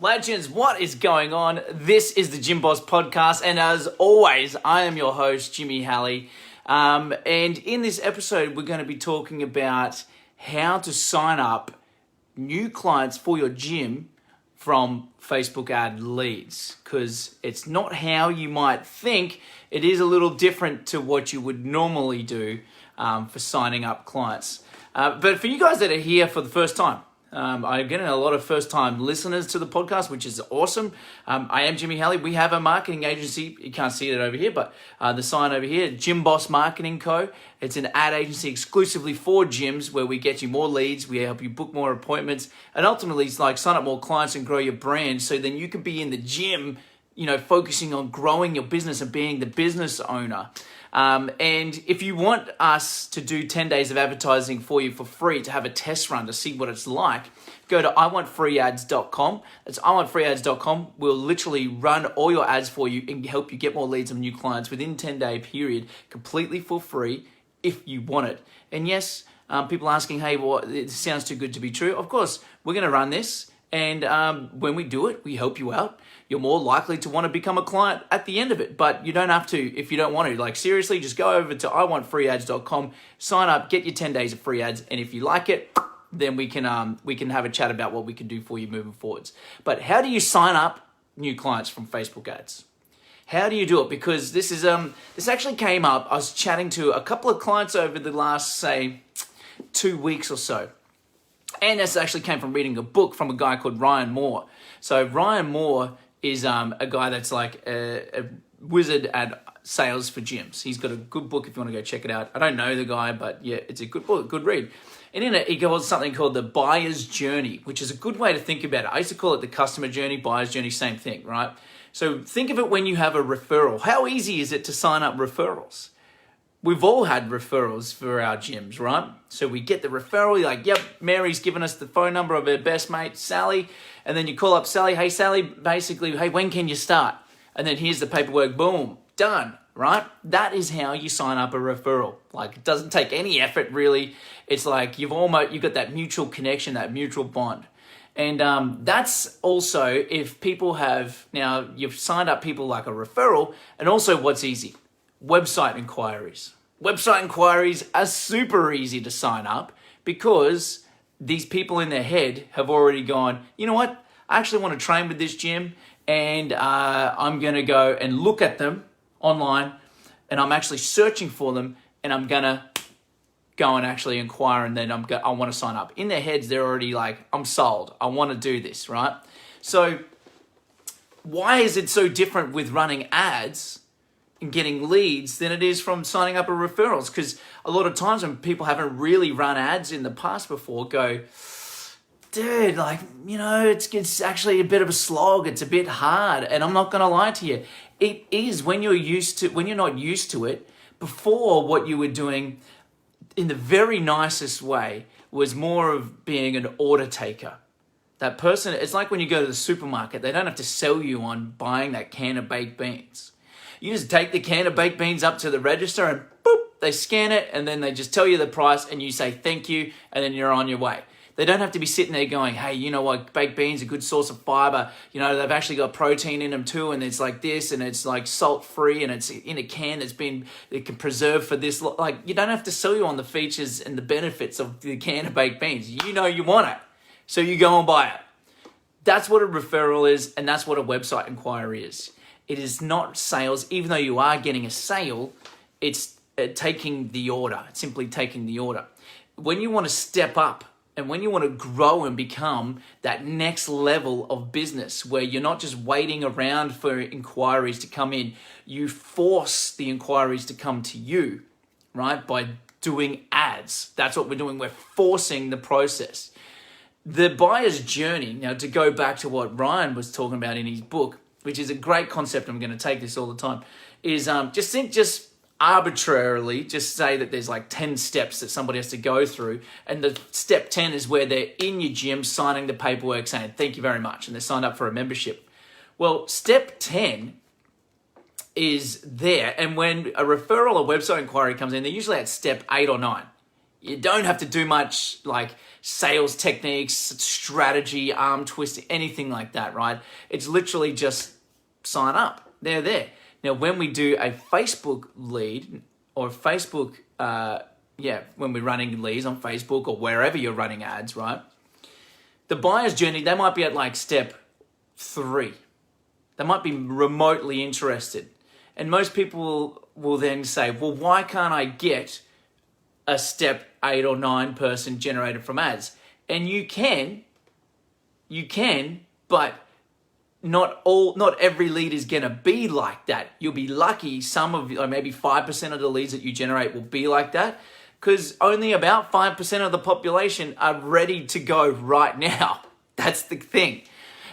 Legends, what is going on? This is the Gym Boss Podcast, and as always, I am your host, Jimmy Halley. And in this episode, we're going to be talking about how to sign up new clients for your gym from Facebook ad leads, because it's not how you might think. It is a little different to what you would normally do for signing up clients. But for you guys that are here for the first time, I'm getting a lot of first-time listeners to the podcast, which is awesome. I am Jimmy Halley. We have a marketing agency. You can't see it over here, but the sign over here, Gym Boss Marketing Co. It's an ad agency exclusively for gyms where we get you more leads, we help you book more appointments, and ultimately it's like sign up more clients and grow your brand so then you can be in the gym, focusing on growing your business and being the business owner. And if you want us to do 10 days of advertising for you for free to have a test run to see what it's like, go to iwantfreeads.com. That's iwantfreeads.com. We'll literally run all your ads for you and help you get more leads and new clients within 10-day period, completely for free if you want it. And yes, people asking, hey, well, it sounds too good to be true. Of course, we're going to run this. And when we do it, we help you out. You're more likely to want to become a client at the end of it, but you don't have to if you don't want to. Like seriously, just go over to iwantfreeads.com, sign up, get your 10 days of free ads, and if you like it, then we can have a chat about what we can do for you moving forwards. But how do you sign up new clients from Facebook ads? How do you do it? Because this actually came up. I was chatting to a couple of clients over the last, say, 2 weeks or so. And this actually came from reading a book from a guy called Ryan Moore. So Ryan Moore is a guy that's like a wizard at sales for gyms. He's got a good book if you want to go check it out. I don't know the guy, but yeah, it's a good book, good read. And in it, he calls something called the buyer's journey, which is a good way to think about it. I used to call it the customer journey, buyer's journey, same thing, right? So think of it when you have a referral. How easy is it to sign up referrals? We've all had referrals for our gyms, right? So we get the referral, you're like, yep, Mary's given us the phone number of her best mate, Sally. And then you call up Sally, hey, Sally, basically, hey, when can you start? And then here's the paperwork, boom, done, right? That is how you sign up a referral. Like, it doesn't take any effort, really. It's like you've got that mutual connection, that mutual bond. And that's also if people now you've signed up people like a referral, and also what's easy? Website inquiries. Website inquiries are super easy to sign up because these people in their head have already gone, you know what? I actually want to train with this gym and I'm going to go and look at them online and I'm actually searching for them and I'm going to go and actually inquire and then I want to sign up. In their heads, they're already like, I'm sold. I want to do this, right? So why is it so different with running ads and getting leads than it is from signing up a referrals? Because a lot of times when people haven't really run ads in the past before go, dude, like, it's actually a bit of a slog. It's a bit hard. And I'm not going to lie to you. It is when you're not used to it. Before, what you were doing in the very nicest way was more of being an order taker. That person, it's like when you go to the supermarket, they don't have to sell you on buying that can of baked beans. You just take the can of baked beans up to the register and boop, they scan it and then they just tell you the price and you say thank you and then you're on your way. They don't have to be sitting there going, hey, you know what, baked beans are a good source of fiber. They've actually got protein in them too and it's like this and it's like salt free and it's in a can it can preserve for this. Like you don't have to sell you on the features and the benefits of the can of baked beans. You know you want it, so you go and buy it. That's what a referral is and that's what a website inquiry is. It is not sales, even though you are getting a sale, it's taking the order. It's simply taking the order. When you want to step up and when you want to grow and become that next level of business where you're not just waiting around for inquiries to come in, you force the inquiries to come to you, right? By doing ads. That's what we're doing. We're forcing the process. The buyer's journey, now to go back to what Ryan was talking about in his book, which is a great concept, I'm going to take this all the time, is just arbitrarily, just say that there's like 10 steps that somebody has to go through. And the step 10 is where they're in your gym signing the paperwork saying, thank you very much. And they're signed up for a membership. Well, step 10 is there. And when a referral or website inquiry comes in, they're usually at step 8 or 9. You don't have to do much like sales techniques, strategy, arm twisting, anything like that, right? It's literally just sign up. They're there. Now, when we do a Facebook lead or Facebook, when we're running leads on Facebook or wherever you're running ads, right? The buyer's journey, they might be at like step 3. They might be remotely interested. And most people will then say, well, why can't I get a step 8 or 9 person generated from ads? And you can, but not every lead is going to be like that. You'll be lucky. Some of, or maybe 5% of the leads that you generate will be like that, because only about 5% of the population are ready to go right now. That's the thing.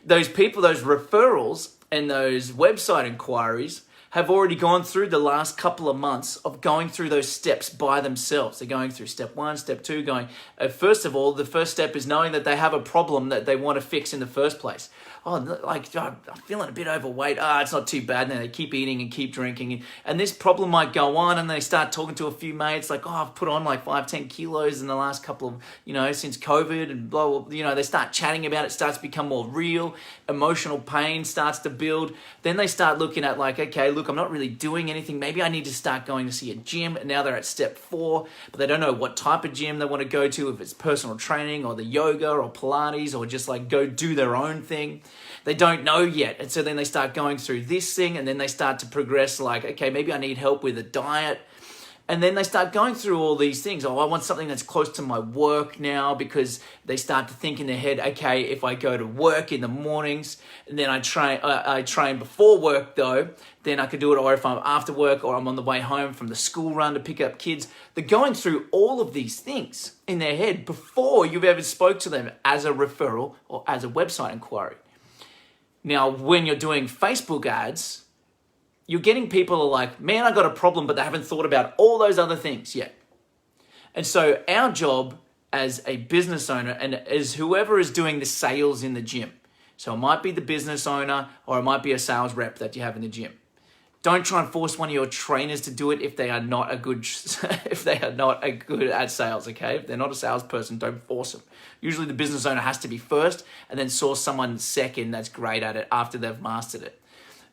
Those people, those referrals and those website inquiries have already gone through the last couple of months of going through those steps by themselves. They're going through step 1, step 2, first of all, the first step is knowing that they have a problem that they want to fix in the first place. Oh, like, I'm feeling a bit overweight. It's not too bad. And then they keep eating and keep drinking. And this problem might go on, and they start talking to a few mates like, I've put on like 5-10 kilos in the last couple of, since COVID and blah, blah, they start chatting about it, starts to become more real. Emotional pain starts to build. Then they start looking at like, okay, look, I'm not really doing anything. Maybe I need to start going to see a gym. And now they're at step 4, but they don't know what type of gym they want to go to, if it's personal training or the yoga or Pilates or just like go do their own thing. They don't know yet. And so then they start going through this thing, and then they start to progress like, okay, maybe I need help with a diet. And then they start going through all these things. Oh, I want something that's close to my work now, because they start to think in their head, okay, if I go to work in the mornings and then I train before work though, then I could do it, or if I'm after work or I'm on the way home from the school run to pick up kids. They're going through all of these things in their head before you've ever spoke to them as a referral or as a website inquiry. Now, when you're doing Facebook ads, you're getting people who are like, man, I got a problem, but they haven't thought about all those other things yet. And so our job as a business owner, and as whoever is doing the sales in the gym, so it might be the business owner or it might be a sales rep that you have in the gym. Don't try and force one of your trainers to do it if they are not a good at sales, okay? If they're not a salesperson, don't force them. Usually the business owner has to be first and then source someone second that's great at it after they've mastered it.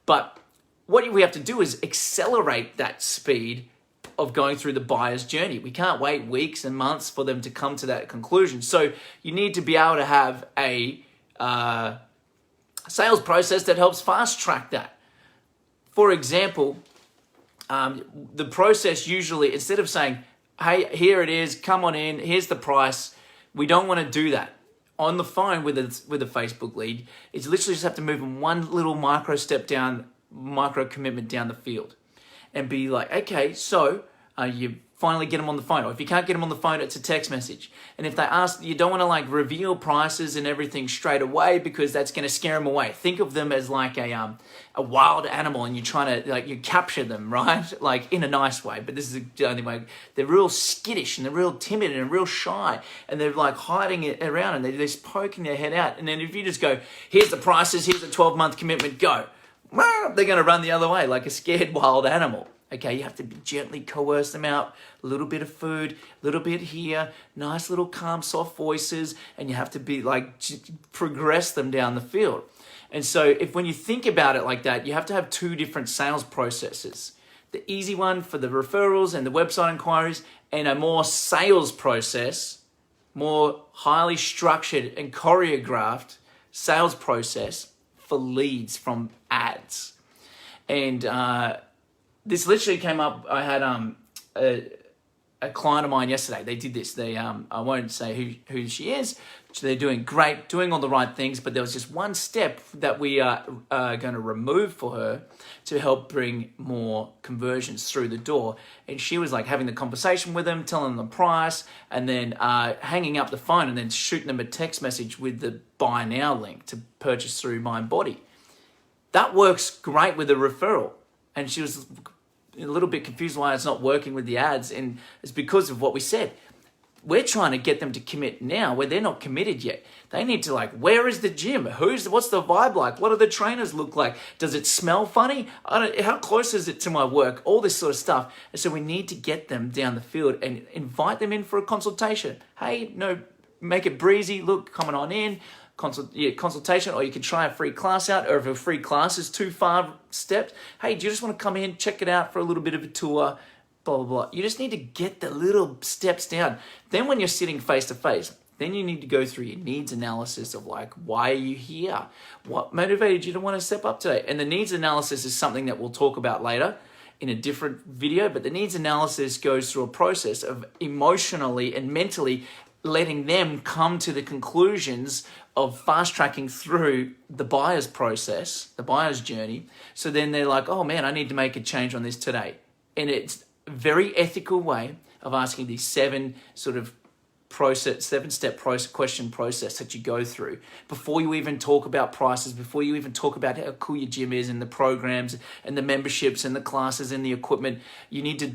But what we have to do is accelerate that speed of going through the buyer's journey. We can't wait weeks and months for them to come to that conclusion. So you need to be able to have a sales process that helps fast track that. For example, the process usually, instead of saying, hey, here it is, come on in, here's the price, we don't want to do that. On the phone with a Facebook lead, it's literally just have to move them one little micro commitment down the field and be like, okay, so you finally get them on the phone. Or if you can't get them on the phone, it's a text message. And if they ask, you don't want to like reveal prices and everything straight away, because that's going to scare them away. Think of them as like a wild animal, and you're trying to you capture them, right? Like in a nice way, but this is the only way. They're real skittish and they're real timid and real shy, and they're like hiding it around, and they're just poking their head out. And then if you just go, here's the prices, here's the 12-month commitment, go. They're going to run the other way like a scared wild animal. Okay, you have to gently coerce them out, a little bit of food, a little bit here, nice little calm, soft voices, and you have to be like, progress them down the field. And so when you think about it like that, you have to have 2 different sales processes. The easy one for the referrals and the website inquiries, and a more sales process, more highly structured and choreographed sales process for leads from ads. And this literally came up. I had a client of mine yesterday. They did this. They I won't say who she is. They're doing great, doing all the right things, but there was just one step that we are going to remove for her to help bring more conversions through the door. And she was like having the conversation with them, telling them the price, and then hanging up the phone and then shooting them a text message with the buy now link to purchase through MindBody. That works great with a referral. And she was a little bit confused why it's not working with the ads, and it's because of what we said. we're trying to get them to commit now where they're not committed yet. They need to where is the gym? What's the vibe like? What do the trainers look like? Does it smell funny? How close is it to my work? All this sort of stuff. And so we need to get them down the field and invite them in for a consultation. Hey, make it breezy. Look, coming on in. Consultation, or you can try a free class out, or if a free class is too far stepped, hey, do you just want to come in, check it out for a little bit of a tour, blah, blah, blah. You just need to get the little steps down. Then when you're sitting face to face, then you need to go through your needs analysis of why are you here? What motivated you to want to step up today? And the needs analysis is something that we'll talk about later in a different video, but the needs analysis goes through a process of emotionally and mentally letting them come to the conclusions of fast tracking through the buyer's process, the buyer's journey. So then they're like, oh man, I need to make a change on this today. And it's a very ethical way of asking these seven step question process that you go through before you even talk about prices, before you even talk about how cool your gym is and the programs and the memberships and the classes and the equipment. You need to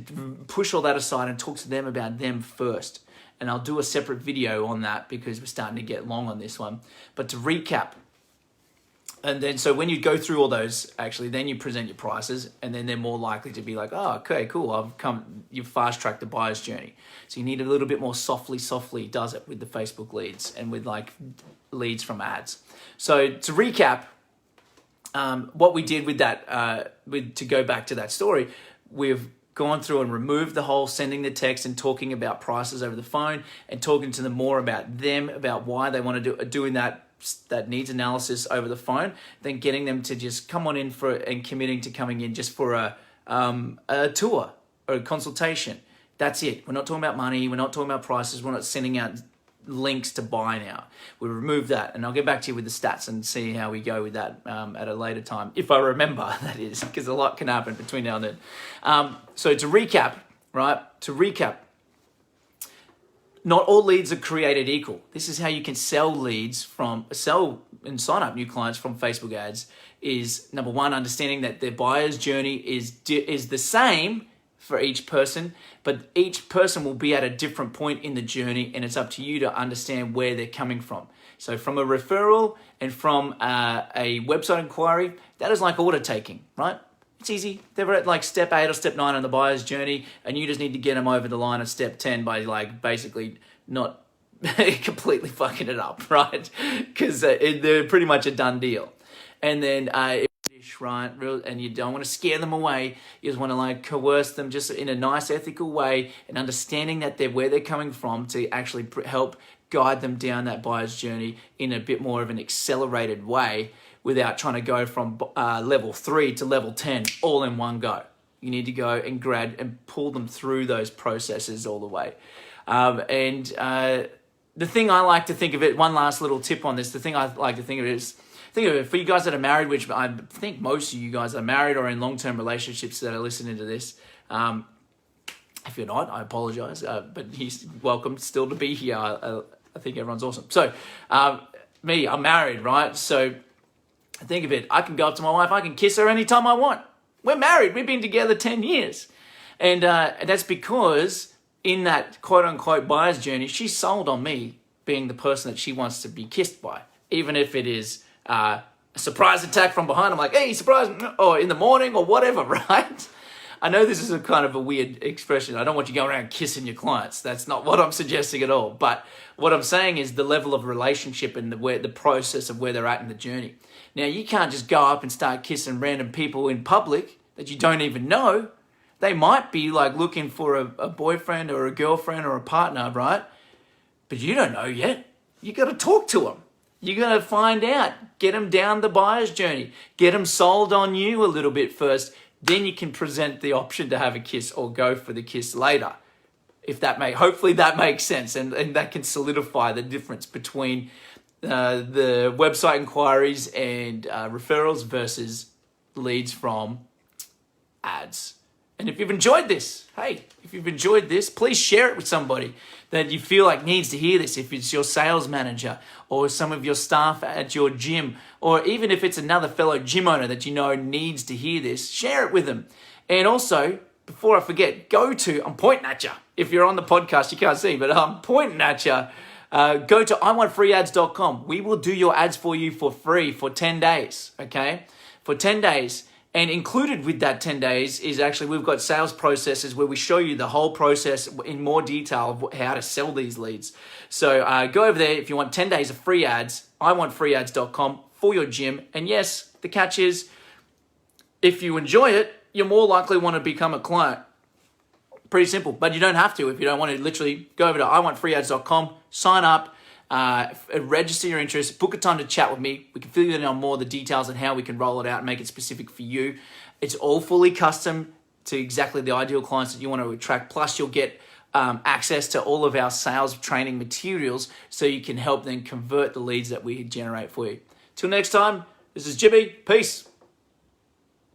push all that aside and talk to them about them first. And I'll do a separate video on that because we're starting to get long on this one. But to recap, and then so when you go through all those, actually, then you present your prices, and then they're more likely to be like, oh, okay, cool, you've fast-tracked the buyer's journey. So you need a little bit more softly does it with the Facebook leads and with leads from ads. So to recap, what we did with that, to go back to that story, we've gone through and removed the whole sending the text and talking about prices over the phone and talking to them more about them, about why they want to doing that needs analysis over the phone, then getting them to just come on in and committing to coming in just for a tour or a consultation. That's it. We're not talking about money. We're not talking about prices. We're not sending out links to buy now. We remove that, and I'll get back to you with the stats and see how we go with that at a later time, if I remember, that is, because a lot can happen between now and then. So to recap, not all leads are created equal. This is how you can sell and sign up new clients from Facebook ads. Is number one, understanding that their buyer's journey is the same for each person, but each person will be at a different point in the journey, and it's up to you to understand where they're coming from. So from a referral and from a website inquiry, that is like order taking, right? It's easy. They're at step 8 or step 9 on the buyer's journey, and you just need to get them over the line at step 10 by basically not completely fucking it up, right? Because they're pretty much a done deal. And then right, and you don't want to scare them away. You just want to coerce them just in a nice, ethical way, and understanding that where they're coming from to actually help guide them down that buyer's journey in a bit more of an accelerated way, without trying to go from level 3 to level 10 all in one go. You need to go and pull them through those processes all the way. The thing I like to think of it, one last little tip on this, the thing I like to think of it is, think of it, for you guys that are married, which I think most of you guys are married or in long-term relationships that are listening to this. If you're not, I apologize, but he's welcome still to be here. I think everyone's awesome. So me, I'm married, right? So think of it, I can go up to my wife, I can kiss her anytime I want. We're married, we've been together 10 years. And that's because in that quote-unquote buyer's journey, she's sold on me being the person that she wants to be kissed by, even if it is a surprise attack from behind. I'm like, hey, surprise, or in the morning or whatever, right? I know this is a kind of a weird expression. I don't want you going around kissing your clients. That's not what I'm suggesting at all. But what I'm saying is the level of relationship and the process of where they're at in the journey. Now, you can't just go up and start kissing random people in public that you don't even know. They might be looking for a boyfriend or a girlfriend or a partner, right? But you don't know yet. You got to talk to them. You got to find out. Get them down the buyer's journey. Get them sold on you a little bit first. Then you can present the option to have a kiss or go for the kiss later. Hopefully that makes sense, and that can solidify the difference between the website inquiries and referrals versus leads from ads. And if you've enjoyed this, please share it with somebody that you feel like needs to hear this. If it's your sales manager or some of your staff at your gym, or even if it's another fellow gym owner that you know needs to hear this, share it with them. And also, before I forget, I'm pointing at you. If you're on the podcast, you can't see, but I'm pointing at you. Go to iwantfreeads.com. We will do your ads for you for free for 10 days, okay? For 10 days. And included with that 10 days is actually we've got sales processes where we show you the whole process in more detail of how to sell these leads. So go over there if you want 10 days of free ads, iwantfreeads.com for your gym. And yes, the catch is if you enjoy it, you're more likely want to become a client. Pretty simple, but you don't have to if you don't want to. Literally go over to iwantfreeads.com, sign up, register your interest, book a time to chat with me. We can fill you in on more of the details and how we can roll it out and make it specific for you. It's all fully custom to exactly the ideal clients that you want to attract. Plus, you'll get access to all of our sales training materials so you can help them convert the leads that we generate for you. Till next time, this is Jimmy. Peace.